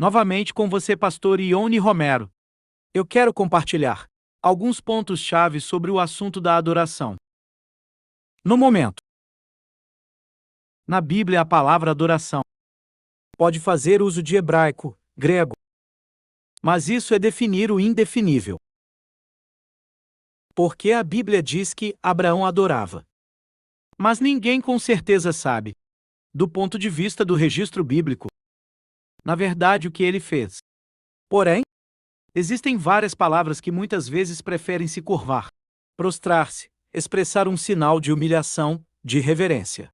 Novamente com você, pastor Ione Romero. Eu quero compartilhar alguns pontos-chave sobre o assunto da adoração. No momento, na Bíblia, a palavra adoração pode fazer uso de hebraico, grego, mas isso é definir o indefinível. Porque a Bíblia diz que Abraão adorava. Mas ninguém com certeza sabe, do ponto de vista do registro bíblico, na verdade, o que ele fez. Porém, existem várias palavras que muitas vezes preferem se curvar, prostrar-se, expressar um sinal de humilhação, de reverência.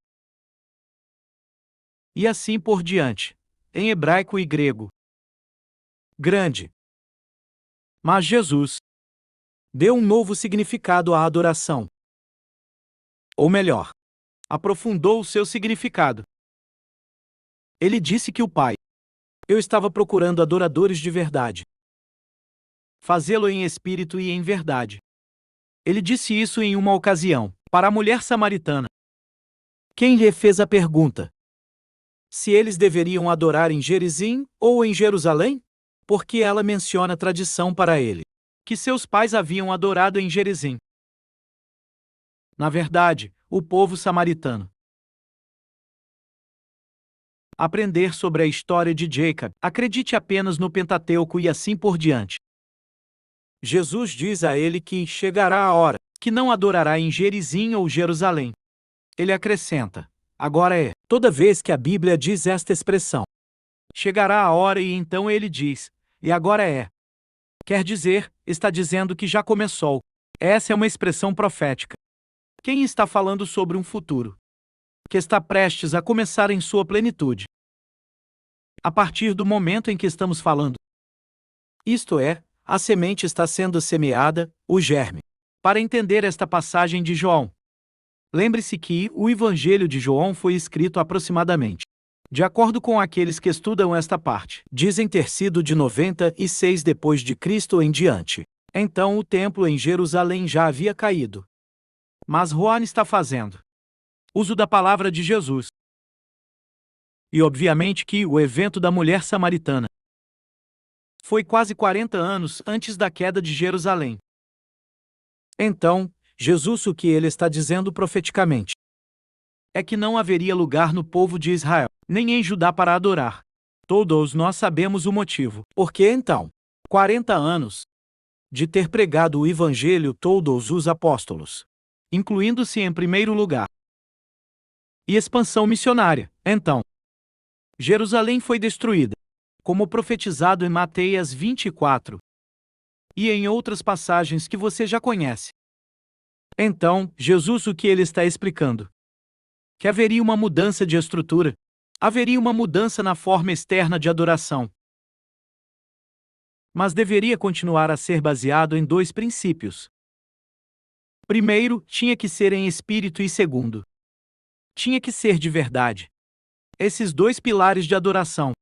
E assim por diante, em hebraico e grego. Grande. Mas Jesus deu um novo significado à adoração. Ou melhor, aprofundou o seu significado. Ele disse que o Pai, eu estava procurando adoradores de verdade. Fazê-lo em espírito e em verdade. Ele disse isso em uma ocasião, para a mulher samaritana. Quem lhe fez a pergunta se eles deveriam adorar em Gerizim ou em Jerusalém? Porque ela menciona a tradição para ele, que seus pais haviam adorado em Gerizim. Na verdade, o povo samaritano. Aprender sobre a história de Jacob, acredite apenas no Pentateuco e assim por diante. Jesus diz a ele que chegará a hora que não adorará em Gerizim ou Jerusalém. Ele acrescenta, agora é, toda vez que a Bíblia diz esta expressão. Chegará a hora e então ele diz, e agora é. Quer dizer, está dizendo que já começou. Essa é uma expressão profética. Quem está falando sobre um futuro que está prestes a começar em sua plenitude. A partir do momento em que estamos falando. Isto é, a semente está sendo semeada, o germe. Para entender esta passagem de João, lembre-se que o Evangelho de João foi escrito aproximadamente, de acordo com aqueles que estudam esta parte, dizem ter sido de 96 depois de Cristo em diante. Então o templo em Jerusalém já havia caído. Mas João está fazendo uso da palavra de Jesus. E obviamente que o evento da mulher samaritana foi quase 40 anos antes da queda de Jerusalém. Então, Jesus o que ele está dizendo profeticamente é que não haveria lugar no povo de Israel, nem em Judá para adorar. Todos nós sabemos o motivo. Porque então, 40 anos de ter pregado o Evangelho todos os apóstolos, incluindo-se em primeiro lugar, e expansão missionária. Então, Jerusalém foi destruída, como profetizado em Mateus 24 e em outras passagens que você já conhece. Então, Jesus o que ele está explicando? Que haveria uma mudança de estrutura, haveria uma mudança na forma externa de adoração. Mas deveria continuar a ser baseado em dois princípios. Primeiro, tinha que ser em espírito e segundo, tinha que ser de verdade. Esses dois pilares de adoração.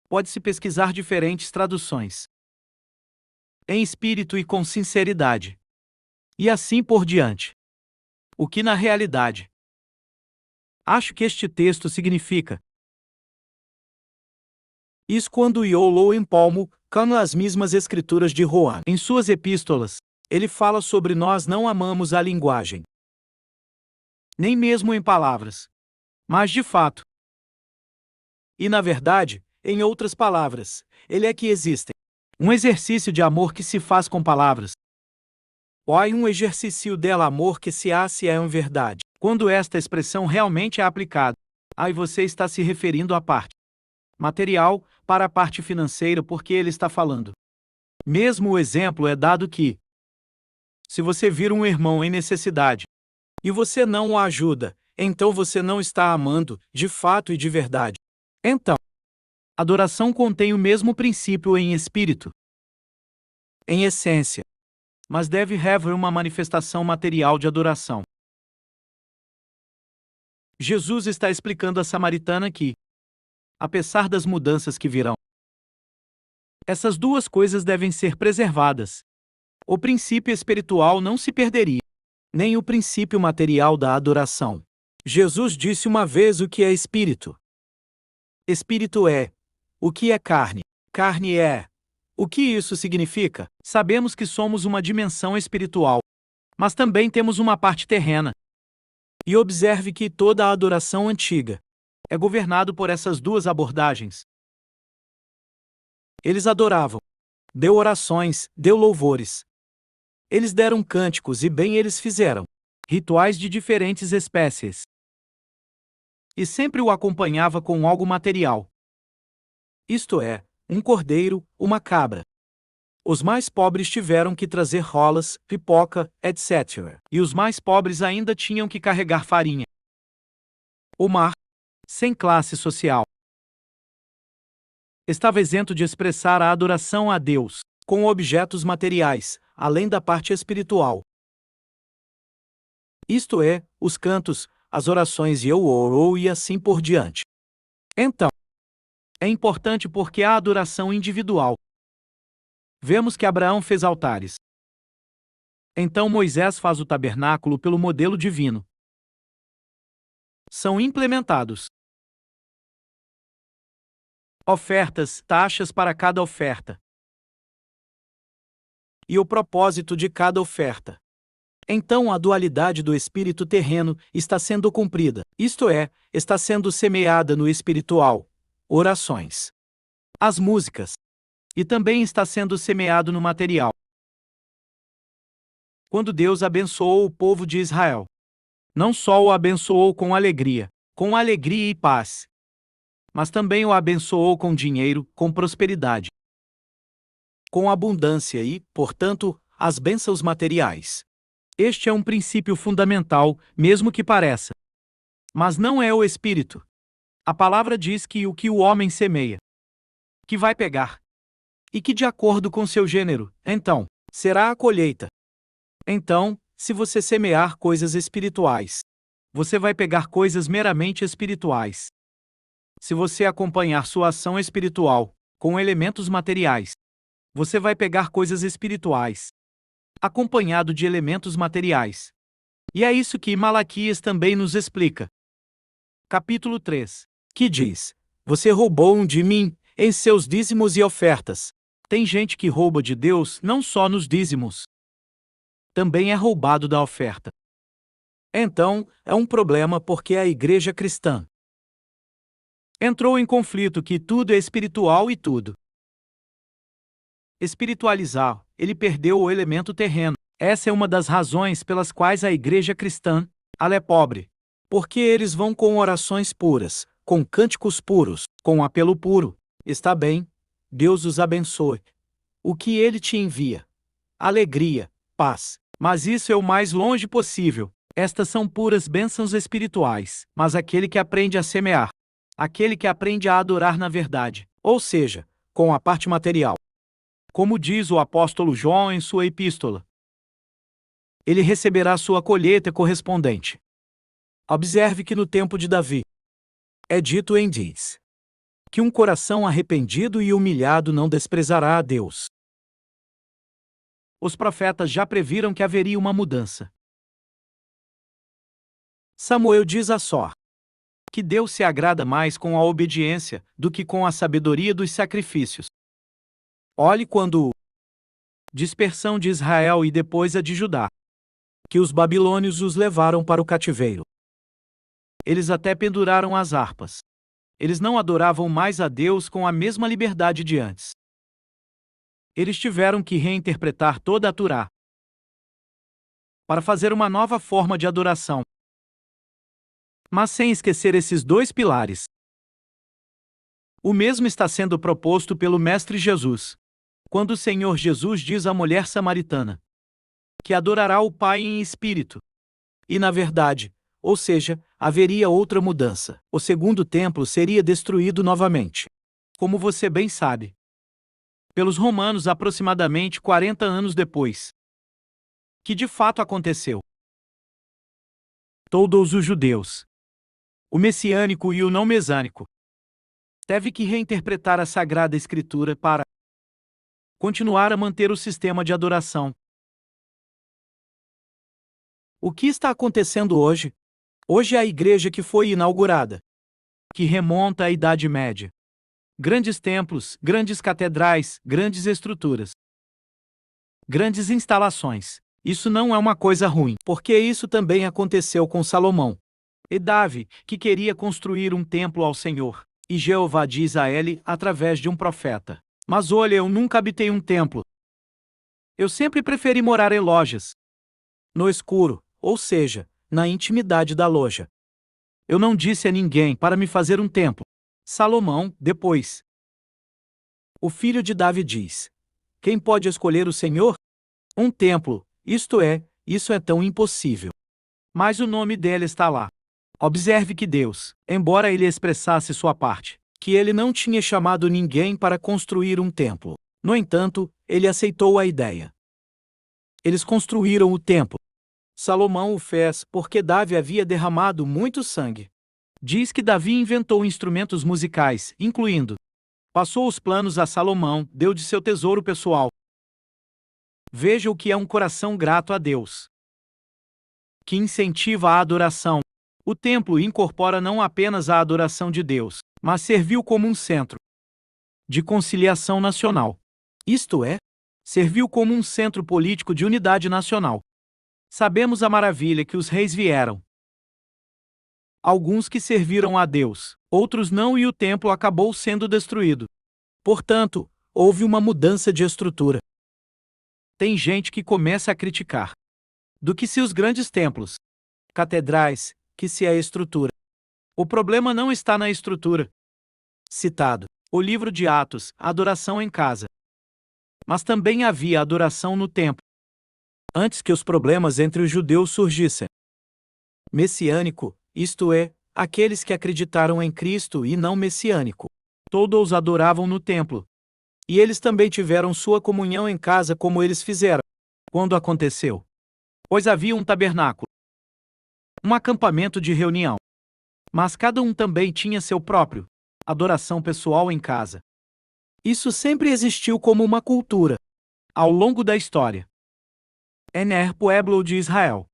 Pode-se pesquisar diferentes traduções. Em espírito e com sinceridade. E assim por diante. O que na realidade? Acho que este texto significa. Isso quando Iolo empalmo, como as mesmas escrituras de João. Em suas epístolas, ele fala sobre nós não amamos a linguagem. Nem mesmo em palavras. Mas de fato. E na verdade, em outras palavras, ele é que existem. Um exercício de amor que se faz com palavras. Ou um exercício del amor que se hace em verdade. Quando esta expressão realmente é aplicada, aí você está se referindo à parte material, para a parte financeira porque ele está falando. Mesmo o exemplo é dado que, se você vir um irmão em necessidade, e você não o ajuda, então você não está amando, de fato e de verdade. Então, adoração contém o mesmo princípio em espírito, em essência, mas deve haver uma manifestação material de adoração. Jesus está explicando à samaritana que, apesar das mudanças que virão, essas duas coisas devem ser preservadas. O princípio espiritual não se perderia, nem o princípio material da adoração. Jesus disse uma vez o que é espírito. Espírito é o que é carne. Carne é. O que isso significa? Sabemos que somos uma dimensão espiritual, mas também temos uma parte terrena. E observe que toda a adoração antiga é governado por essas duas abordagens. Eles adoravam, deu orações, deu louvores. Eles deram cânticos e bem eles fizeram rituais de diferentes espécies. E sempre o acompanhava com algo material. Isto é, um cordeiro, uma cabra. Os mais pobres tiveram que trazer rolas, pipoca, etc. E os mais pobres ainda tinham que carregar farinha. O mar, sem classe social, estava isento de expressar a adoração a Deus com objetos materiais, além da parte espiritual. Isto é, os cantos, as orações e assim por diante. Então, é importante porque há adoração individual. Vemos que Abraão fez altares. Então Moisés faz o tabernáculo pelo modelo divino. São implementados ofertas, taxas para cada oferta. E o propósito de cada oferta. Então a dualidade do espírito terreno está sendo cumprida, isto é, está sendo semeada no espiritual, orações, as músicas, e também está sendo semeado no material. Quando Deus abençoou o povo de Israel, não só o abençoou com alegria e paz, mas também o abençoou com dinheiro, com prosperidade, com abundância e, portanto, as bênçãos materiais. Este é um princípio fundamental, mesmo que pareça. Mas não é o espírito. A palavra diz que o homem semeia, que vai pegar, e que de acordo com seu gênero, então, será a colheita. Então, se você semear coisas espirituais, você vai pegar coisas meramente espirituais. Se você acompanhar sua ação espiritual com elementos materiais, você vai pegar coisas espirituais, acompanhado de elementos materiais. E é isso que Malaquias também nos explica. Capítulo 3, que diz: Você roubou de mim em seus dízimos e ofertas. Tem gente que rouba de Deus não só nos dízimos, também é roubado da oferta. Então, é um problema porque a igreja cristã entrou em conflito que tudo é espiritual e tudo espiritualizar, ele perdeu o elemento terreno. Essa é uma das razões pelas quais a igreja cristã, ela é pobre. Porque eles vão com orações puras, com cânticos puros, com apelo puro. Está bem, Deus os abençoe. O que ele te envia? Alegria, paz. Mas isso é o mais longe possível. Estas são puras bênçãos espirituais. Mas aquele que aprende a semear, aquele que aprende a adorar na verdade, ou seja, com a parte material, como diz o apóstolo João em sua epístola, ele receberá sua colheita correspondente. Observe que no tempo de Davi, é dito em diz, que um coração arrependido e humilhado não desprezará a Deus. Os profetas já previram que haveria uma mudança. Samuel diz a Só que Deus se agrada mais com a obediência do que com a sabedoria dos sacrifícios. Olhe quando dispersão de Israel e depois a de Judá, que os babilônios os levaram para o cativeiro. Eles até penduraram as harpas. Eles não adoravam mais a Deus com a mesma liberdade de antes. Eles tiveram que reinterpretar toda a Torá para fazer uma nova forma de adoração. Mas sem esquecer esses dois pilares. O mesmo está sendo proposto pelo Mestre Jesus, quando o Senhor Jesus diz à mulher samaritana que adorará o Pai em espírito e na verdade, ou seja, haveria outra mudança. O segundo templo seria destruído novamente, como você bem sabe, pelos romanos aproximadamente 40 anos depois. Que de fato aconteceu. Todos os judeus, o messiânico e o não mesânico, teve que reinterpretar a Sagrada Escritura para continuar a manter o sistema de adoração. O que está acontecendo hoje? Hoje é a igreja que foi inaugurada, que remonta à Idade Média. Grandes templos, grandes catedrais, grandes estruturas, grandes instalações. Isso não é uma coisa ruim, porque isso também aconteceu com Salomão e Davi, que queria construir um templo ao Senhor. E Jeová diz a ele através de um profeta: Mas olha, eu nunca habitei um templo. Eu sempre preferi morar em lojas, no escuro, ou seja, na intimidade da loja. Eu não disse a ninguém para me fazer um templo. Salomão, depois, o filho de Davi diz: Quem pode escolher o Senhor? Um templo, isso é tão impossível. Mas o nome dele está lá. Observe que Deus, embora ele expressasse sua parte, que ele não tinha chamado ninguém para construir um templo. No entanto, ele aceitou a ideia. Eles construíram o templo. Salomão o fez porque Davi havia derramado muito sangue. Diz que Davi inventou instrumentos musicais, incluindo. Passou os planos a Salomão, deu de seu tesouro pessoal. Veja o que é um coração grato a Deus, que incentiva a adoração. O templo incorpora não apenas a adoração de Deus, mas serviu como um centro de conciliação nacional. Isto é, serviu como um centro político de unidade nacional. Sabemos a maravilha que os reis vieram. Alguns que serviram a Deus, outros não, e o templo acabou sendo destruído. Portanto, houve uma mudança de estrutura. Tem gente que começa a criticar do que se os grandes templos, catedrais, que se a estrutura. O problema não está na estrutura. Citado, o livro de Atos, adoração em casa. Mas também havia adoração no templo, antes que os problemas entre os judeus surgissem. Messiânico, isto é, aqueles que acreditaram em Cristo e não messiânico. Todos adoravam no templo. E eles também tiveram sua comunhão em casa como eles fizeram. Quando aconteceu? Pois havia um tabernáculo, um acampamento de reunião. Mas cada um também tinha seu próprio adoração pessoal em casa. Isso sempre existiu como uma cultura ao longo da história. En Pueblo de Israel.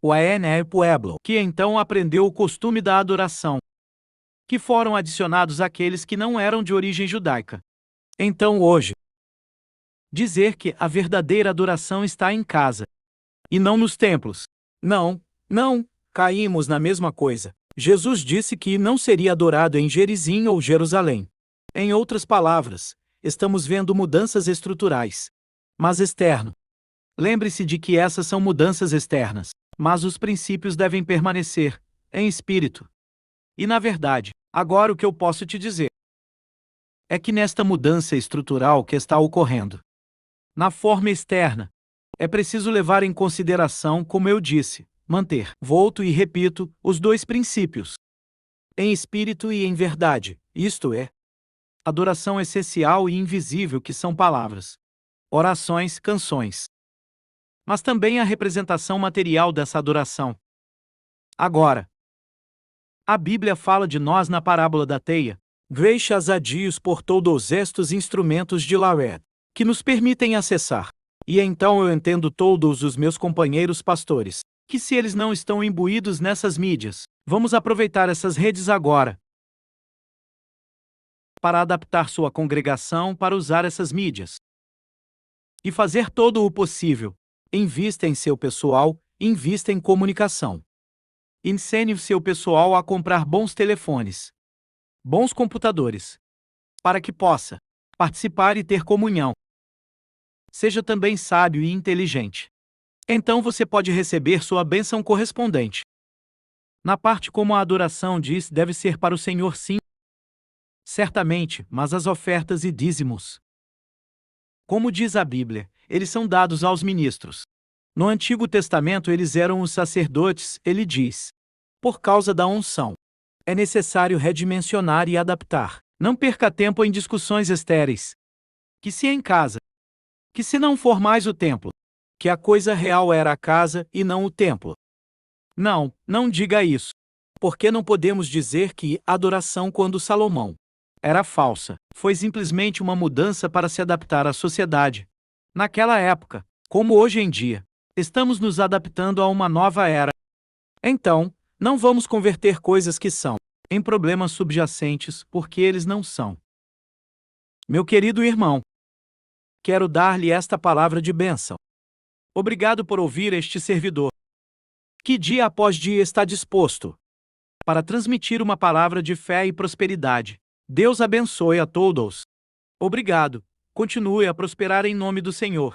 O En Pueblo, que então aprendeu o costume da adoração, que foram adicionados àqueles que não eram de origem judaica. Então hoje, dizer que a verdadeira adoração está em casa e não nos templos. Não, caímos na mesma coisa. Jesus disse que não seria adorado em Gerizim ou Jerusalém. Em outras palavras, estamos vendo mudanças estruturais, mas externo. Lembre-se de que essas são mudanças externas, mas os princípios devem permanecer, em espírito. E na verdade, agora o que eu posso te dizer é que nesta mudança estrutural que está ocorrendo, na forma externa, é preciso levar em consideração, como eu disse, manter, volto e repito, os dois princípios. Em espírito e em verdade, isto é, adoração essencial e invisível, que são palavras, orações, canções. Mas também a representação material dessa adoração. Agora, a Bíblia fala de nós na parábola da teia. Graças a Deus por todos estes instrumentos de Lared, que nos permitem acessar. E então eu entendo todos os meus companheiros pastores, que se eles não estão imbuídos nessas mídias, vamos aproveitar essas redes agora para adaptar sua congregação para usar essas mídias e fazer todo o possível. Invista em seu pessoal, invista em comunicação. Ensine o seu pessoal a comprar bons telefones, bons computadores, para que possa participar e ter comunhão. Seja também sábio e inteligente. Então você pode receber sua bênção correspondente. Na parte como a adoração diz, deve ser para o Senhor, sim. Certamente, mas as ofertas e dízimos, como diz a Bíblia, eles são dados aos ministros. No Antigo Testamento eles eram os sacerdotes, ele diz. Por causa da unção, é necessário redimensionar e adaptar. Não perca tempo em discussões estéreis. Que se em casa, que se não for mais o templo, que a coisa real era a casa e não o templo. Não diga isso. Porque não podemos dizer que adoração quando Salomão era falsa, foi simplesmente uma mudança para se adaptar à sociedade. Naquela época, como hoje em dia, estamos nos adaptando a uma nova era. Então, não vamos converter coisas que são em problemas subjacentes, porque eles não são. Meu querido irmão, quero dar-lhe esta palavra de bênção. Obrigado por ouvir este servidor, que dia após dia está disposto para transmitir uma palavra de fé e prosperidade. Deus abençoe a todos. Obrigado. Continue a prosperar em nome do Senhor.